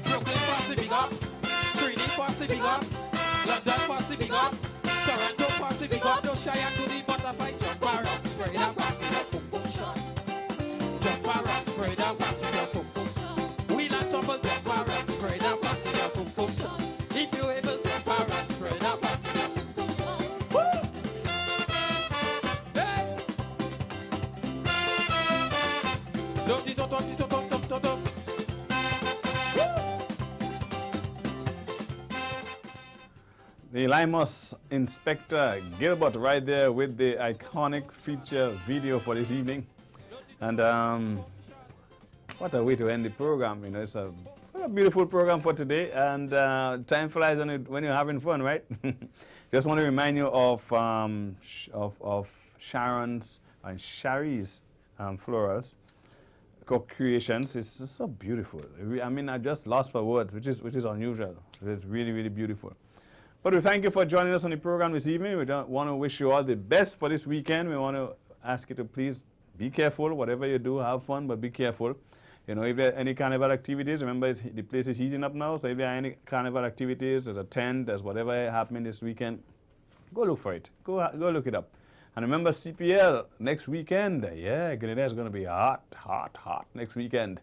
Brooklyn posse big up. Trinity posse big up. London posse big up. Toronto posse big up. Don't shy and do the butterfly jump around. Spray that back in the boom boom shot. Jump around. Spray that back in the boom boom shot. Wheel and tumble. Jump around. Spray that back in the boom boom shot. If you able, jump around. Spray that back in the boom boom shot. Woo! Hey! Dum-dee-dum-dum-dum-dum-dum-dum.
The Limos Inspector Gilbert right there with the iconic feature video for this evening. And what a way to end the program. You know, it's a beautiful program for today. And time flies when you're having fun, right? Just want to remind you of Sharon's and Shari's florals co-creations. It's just so beautiful. I mean, I just lost for words, which is unusual. It's really, really beautiful. But we thank you for joining us on the program this evening. We want to wish you all the best for this weekend. We want to ask you to please be careful. Whatever you do, have fun, but be careful. You know, if there are any carnival activities, remember the place is heating up now, so if there are any carnival activities, there's a tent, there's whatever happening this weekend, go look for it. Go look it up. And remember CPL next weekend. Yeah, Grenada is going to be hot next weekend.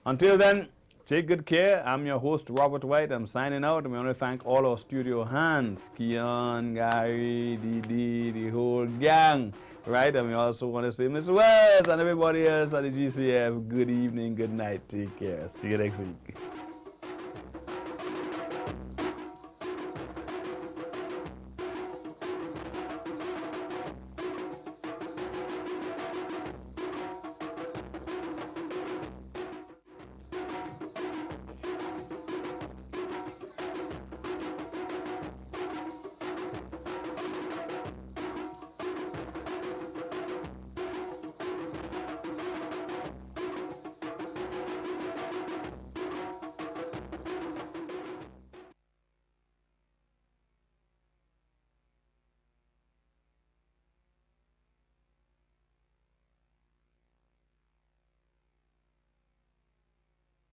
Until then, take good care. I'm your host, Robert White. I'm signing out, and we want to thank all our studio hands, Keon, Gary, Didi, the whole gang. Right, and we also want to say Miss Wells and everybody else at the GCF, good evening, good night, take care. See you next week.